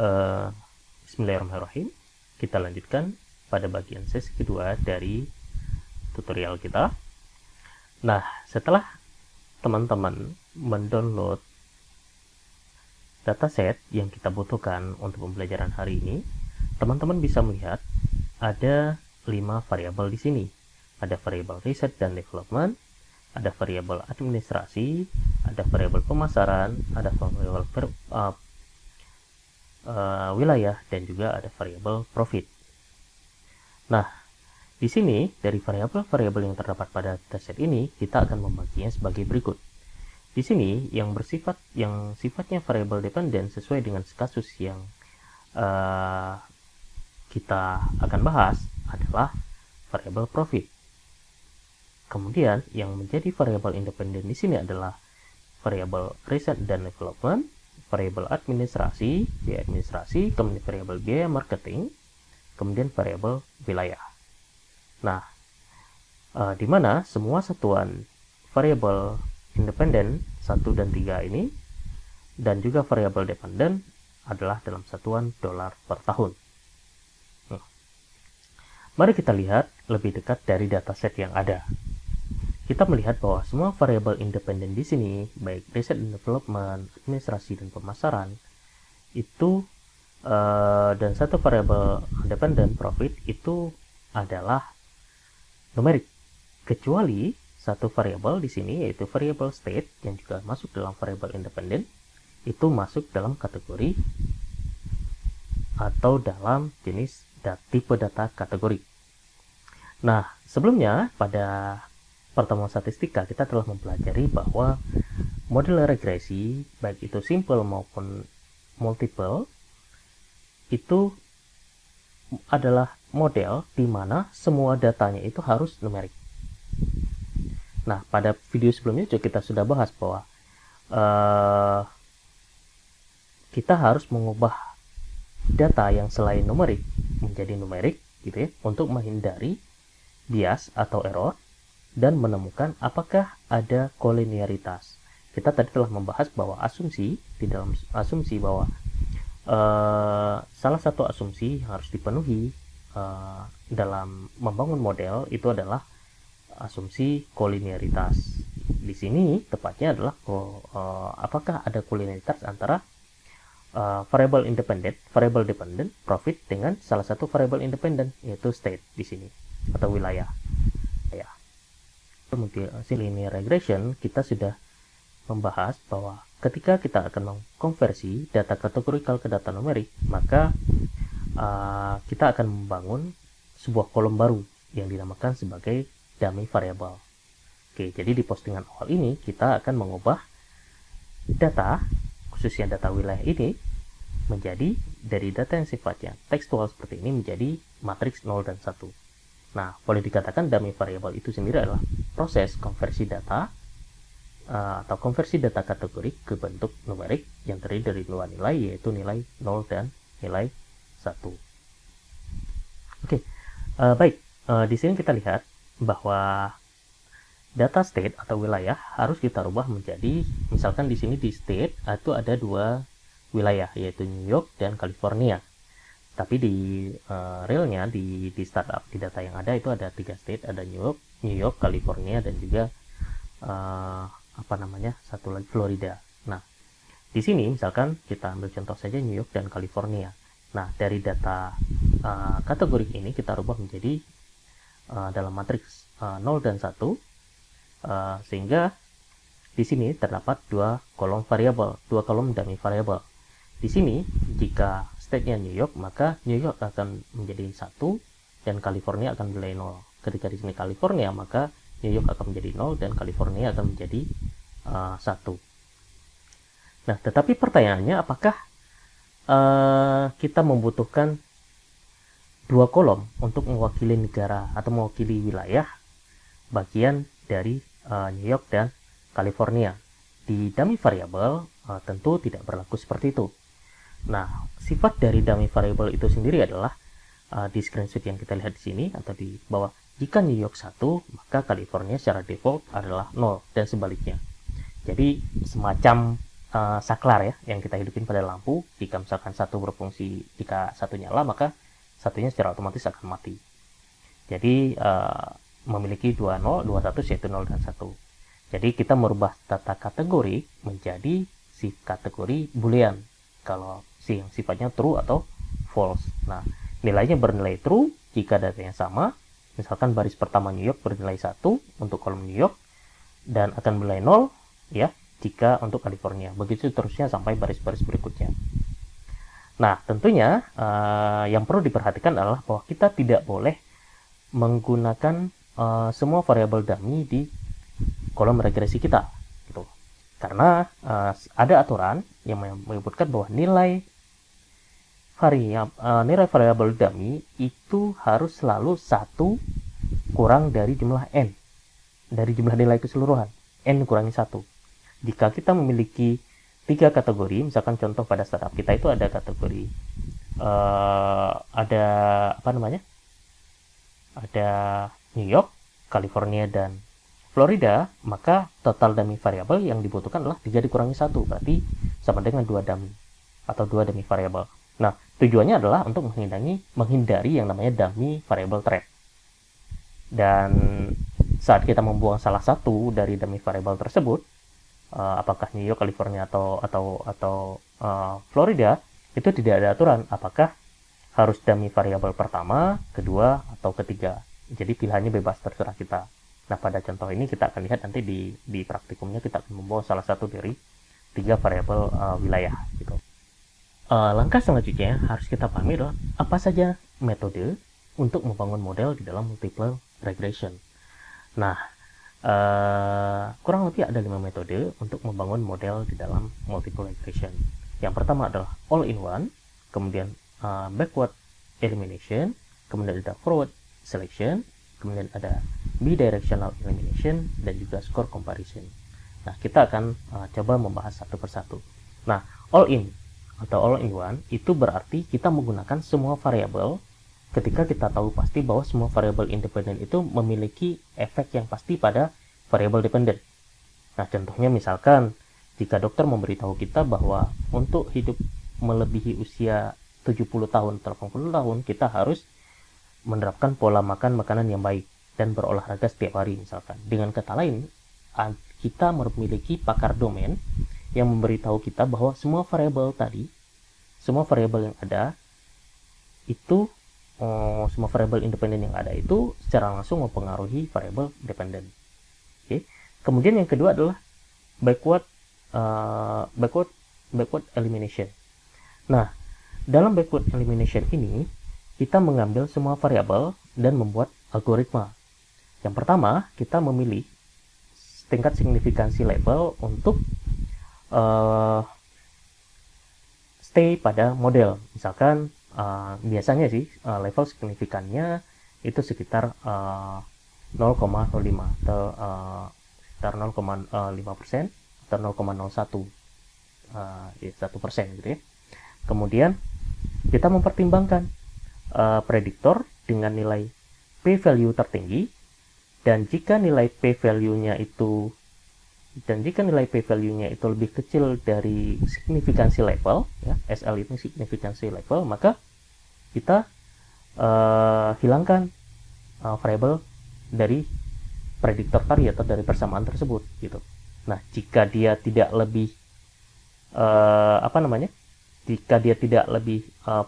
uh, Bismillahirrahmanirrahim. Kita lanjutkan pada bagian sesi kedua dari tutorial kita. Nah, setelah teman-teman mendownload dataset yang kita butuhkan untuk pembelajaran hari ini, teman-teman bisa melihat ada 5 variabel di sini. Ada variabel riset dan development, ada variabel administrasi, ada variabel pemasaran, ada variabel wilayah, dan juga ada variabel profit. Nah, di sini dari variabel-variabel yang terdapat pada dataset ini, kita akan membaginya sebagai berikut. Di sini yang sifatnya variabel dependen sesuai dengan kasus yang kita akan bahas adalah variabel profit. Kemudian yang menjadi variabel independen di sini adalah variabel riset dan development, variabel administrasi, biaya administrasi, kemudian variabel biaya marketing, kemudian variabel wilayah. Nah, di mana semua satuan variabel independen 1 dan 3 ini dan juga variabel dependen adalah dalam satuan dolar per tahun. Mari kita lihat lebih dekat dari dataset yang ada. Kita melihat bahwa semua variabel independen di sini, baik riset dan development, administrasi dan pemasaran, itu dan satu variabel dependen profit itu adalah numerik, kecuali satu variabel di sini yaitu variabel state yang juga masuk dalam variabel independen, itu masuk dalam kategori atau dalam jenis tipe data kategori. Nah, sebelumnya pada pertemuan statistika kita telah mempelajari bahwa model regresi baik itu simple maupun multiple itu adalah model di mana semua datanya itu harus numerik. Nah, pada video sebelumnya juga kita sudah bahas bahwa kita harus mengubah data yang selain numerik menjadi numerik gitu ya, untuk menghindari bias atau error dan menemukan apakah ada kolinearitas. Kita tadi telah membahas bahwa di dalam asumsi bahwa salah satu asumsi yang harus dipenuhi dalam membangun model itu adalah asumsi kolinearitas. Di sini tepatnya adalah apakah ada kolinearitas antara variabel dependent profit dengan salah satu variabel independen yaitu state di sini atau wilayah. Ya. Linear regression kita sudah membahas bahwa ketika kita akan mengkonversi data kategorikal ke data numerik, maka kita akan membangun sebuah kolom baru yang dinamakan sebagai dummy variable. Oke, jadi di postingan awal ini kita akan mengubah data, khususnya data wilayah ini, menjadi dari data yang sifatnya tekstual seperti ini menjadi matriks 0 dan 1. Nah, boleh dikatakan dummy variable itu sendiri adalah proses konversi data atau konversi data kategori ke bentuk numerik yang terdiri dari dua nilai, yaitu nilai 0 dan nilai 1. Oke, baik. Di sini kita lihat bahwa data state atau wilayah harus kita rubah menjadi, misalkan di sini di state itu ada dua wilayah yaitu New York dan California. Tapi di realnya di startup di data yang ada itu ada 3 state, ada New York, California dan juga satu lagi Florida. Nah, di sini misalkan kita ambil contoh saja New York dan California. Nah, dari data kategori ini kita rubah menjadi dalam matriks 0 dan 1 sehingga di sini terdapat dua kolom dummy variable. Di sini jika state-nya New York, maka New York akan menjadi 1 dan California akan menjadi 0. Ketika di sini California, maka New York akan menjadi 0 dan California akan menjadi 1. Nah, tetapi pertanyaannya apakah kita membutuhkan dua kolom untuk mewakili negara atau mewakili wilayah bagian dari New York dan California? Di dummy variable tentu tidak berlaku seperti itu. Nah, sifat dari dummy variable itu sendiri adalah di screenshot yang kita lihat di sini atau di bawah, jika New York 1, maka California secara default adalah 0 dan sebaliknya. Jadi semacam saklar ya yang kita hidupin pada lampu. Jika misalkan satu berfungsi, jika satu nyala maka satunya secara otomatis akan mati. Jadi memiliki dua 0, dua 1 yaitu 0 dan 1. Jadi kita merubah data kategori menjadi si kategori boolean. Kalau yang sifatnya true atau false. Nah, nilainya bernilai true jika datanya sama. Misalkan baris pertama New York bernilai 1 untuk kolom New York dan akan bernilai 0 ya jika untuk California. Begitu terusnya sampai baris-baris berikutnya. Nah, tentunya yang perlu diperhatikan adalah bahwa kita tidak boleh menggunakan semua variabel dummy di kolom regresi kita gitu. Karena ada aturan yang menyebutkan bahwa nilai variabel dummy itu harus selalu 1 kurang dari jumlah n, dari jumlah nilai keseluruhan, n kurangi 1. Jika kita memiliki 3 kategori, misalkan contoh pada startup kita itu ada kategori ada New York, California, dan Florida, maka total dummy variabel yang dibutuhkan adalah 3 dikurangi 1, berarti sama dengan 2 dummy atau 2 dummy variabel. Nah, tujuannya adalah untuk menghindari yang namanya dummy variable trap. Dan saat kita membuang salah satu dari dummy variable tersebut, apakah New York, California atau Florida, itu tidak ada aturan apakah harus dummy variabel pertama, kedua, atau ketiga. Jadi pilihannya bebas, terserah kita. Nah, pada contoh ini kita akan lihat nanti di praktikumnya kita akan membawa salah satu dari 3 variabel wilayah gitu. Langkah selanjutnya harus kita pahami adalah apa saja metode untuk membangun model di dalam multiple regression. Nah, kurang lebih ada 5 metode untuk membangun model di dalam multiple regression. Yang pertama adalah all-in-one, kemudian backward elimination, kemudian ada forward selection, kemudian ada bidirectional elimination, dan juga score comparison. Nah, kita akan coba membahas satu persatu. Nah, all-in atau all-in-one itu berarti kita menggunakan semua variabel ketika kita tahu pasti bahwa semua variabel independen itu memiliki efek yang pasti pada variabel dependen. Nah, contohnya misalkan jika dokter memberitahu kita bahwa untuk hidup melebihi usia 70 tahun atau 80 tahun kita harus menerapkan pola makan makanan yang baik dan berolahraga setiap hari misalkan. Dengan kata lain, kita memiliki pakar domain yang memberitahu kita bahwa semua variabel tadi, semua variabel yang ada itu, semua variabel independen yang ada itu secara langsung mempengaruhi variabel dependen. Oke. Kemudian yang kedua adalah backward elimination. Nah, dalam backward elimination ini kita mengambil semua variabel dan membuat algoritma. Yang pertama, kita memilih tingkat signifikansi level untuk stay pada model. Misalkan biasanya sih level signifikannya itu sekitar 0,05 atau sekitar 0,5% atau 0,01 1% gitu ya. Kemudian kita mempertimbangkan prediktor dengan nilai p-value tertinggi, dan jika nilai p-value-nya itu lebih kecil dari signifikansi level, ya, SL itu signifikansi level, maka kita hilangkan variabel dari prediktor tadi atau dari persamaan tersebut gitu. Nah, jika dia tidak lebih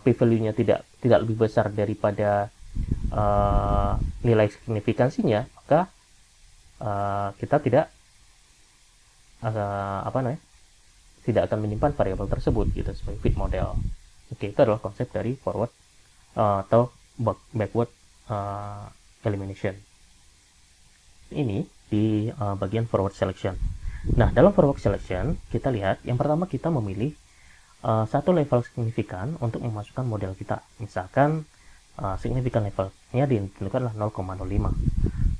p-value-nya tidak lebih besar daripada nilai signifikansinya, maka kita tidak akan menyimpan variabel tersebut gitu sebagai fit model. Oke, itu adalah konsep dari forward atau backward elimination. Ini di bagian forward selection. Nah, dalam forward selection kita lihat yang pertama kita memilih satu level signifikan untuk memasukkan model kita. Misalkan signifikan levelnya ditentukan adalah 0,05.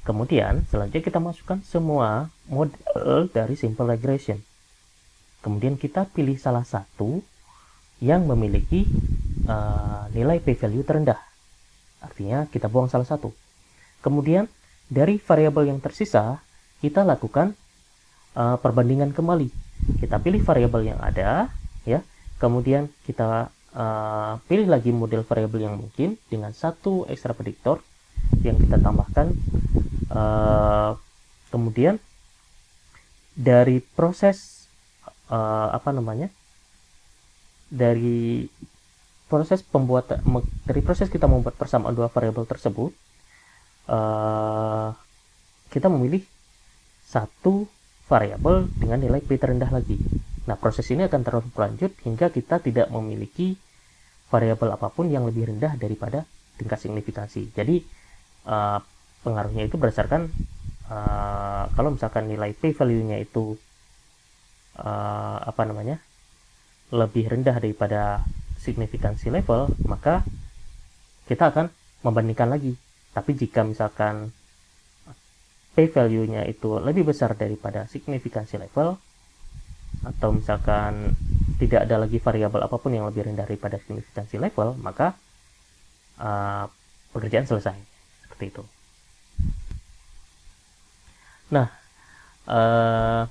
Kemudian selanjutnya kita masukkan semua model dari simple regression. Kemudian kita pilih salah satu yang memiliki nilai p-value terendah. Artinya kita buang salah satu. Kemudian dari variabel yang tersisa kita lakukan perbandingan kembali. kita pilih variabel yang ada, ya. Kemudian kita pilih lagi model variabel yang mungkin dengan satu extra predictor yang kita tambahkan. Kemudian dari proses dari proses kita membuat persamaan dua variabel tersebut, kita memilih satu variabel dengan nilai P terendah lagi. Nah, proses ini akan terus berlanjut hingga kita tidak memiliki variabel apapun yang lebih rendah daripada tingkat signifikansi. Jadi pengaruhnya itu berdasarkan kalau misalkan nilai P value-nya itu lebih rendah daripada signifikansi level, maka kita akan membandingkan lagi. Tapi jika misalkan P value-nya itu lebih besar daripada signifikansi level, atau misalkan tidak ada lagi variabel apapun yang lebih rendah daripada signifikansi level, maka pekerjaan selesai. Seperti itu. Nah,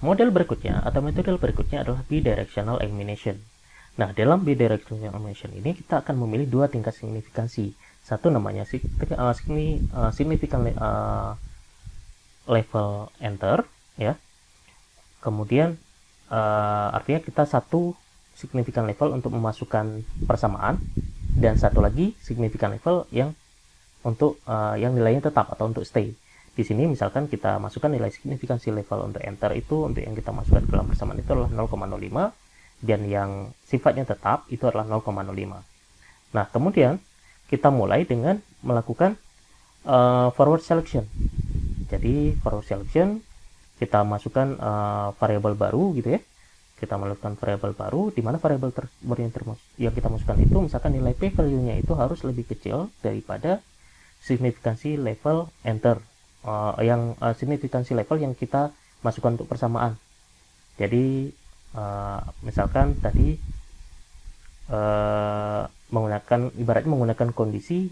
model berikutnya atau metode berikutnya adalah bidirectional elimination. Nah, dalam bidirectional elimination ini kita akan memilih dua tingkat signifikansi. Satu namanya significant level enter, ya. Kemudian artinya kita satu significant level untuk memasukkan persamaan, dan satu lagi significant level yang untuk yang nilainya tetap atau untuk stay. Di sini misalkan kita masukkan nilai signifikansi level untuk enter itu, untuk yang kita masukkan ke dalam persamaan itu adalah 0,05, dan yang sifatnya tetap itu adalah 0,05. Nah, kemudian kita mulai dengan melakukan forward selection. Jadi forward selection, kita masukkan variabel baru gitu ya. Kita melakukan variabel baru, di mana variabel yang kita masukkan itu misalkan nilai P value-nya itu harus lebih kecil daripada signifikansi level enter, signifikansi level yang kita masukkan untuk persamaan. Jadi misalkan tadi ibaratnya menggunakan kondisi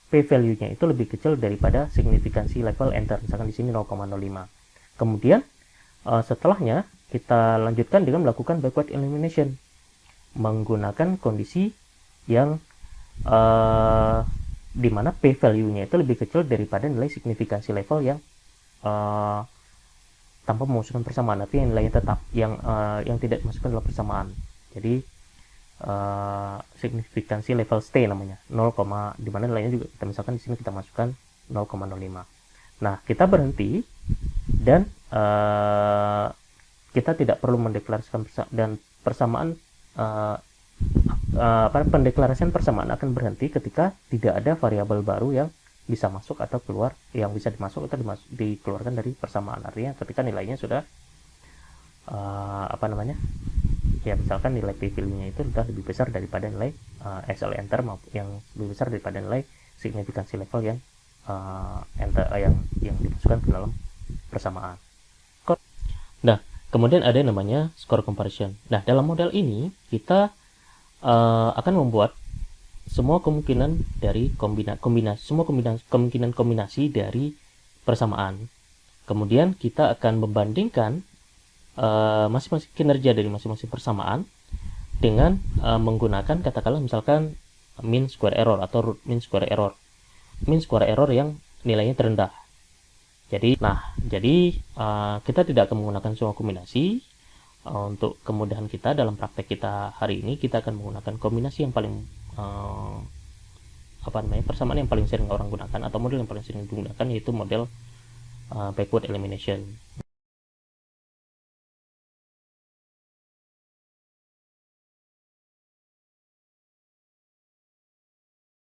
P value-nya itu lebih kecil daripada signifikansi level enter, misalkan di sini 0,05. Kemudian setelahnya kita lanjutkan dengan melakukan backward elimination menggunakan kondisi yang di mana P value-nya itu lebih kecil daripada nilai signifikansi level yang tanpa memasukkan persamaan, artinya nilainya tetap yang tidak dimasukkan dalam persamaan. Jadi signifikansi level stay namanya 0, di mana nilainya juga kita misalkan di sini kita masukkan 0,05. Nah, kita berhenti dan kita tidak perlu mendeklarasikan dan persamaan pendeklarasian persamaan akan berhenti ketika tidak ada variabel baru yang bisa masuk atau keluar, yang bisa dimasuk atau dikeluarkan dari persamaan. Artinya ketika nilainya sudah ya misalkan nilai P value-nya itu sudah lebih besar daripada nilai SL enter, yang lebih besar daripada nilai signifikansi level yang yang dimasukkan ke dalam persamaan. Nah, kemudian ada namanya score comparison. Nah, dalam model ini kita akan membuat semua kemungkinan dari kemungkinan kombinasi dari persamaan. Kemudian kita akan membandingkan masing-masing kinerja dari masing-masing persamaan dengan menggunakan katakanlah misalkan mean square error atau root mean square error. Mean square error yang nilainya terendah. Jadi kita tidak akan menggunakan semua kombinasi. Untuk kemudahan kita dalam praktek kita hari ini, kita akan menggunakan kombinasi yang paling persamaan yang paling sering orang gunakan atau model yang paling sering digunakan, yaitu model backward elimination.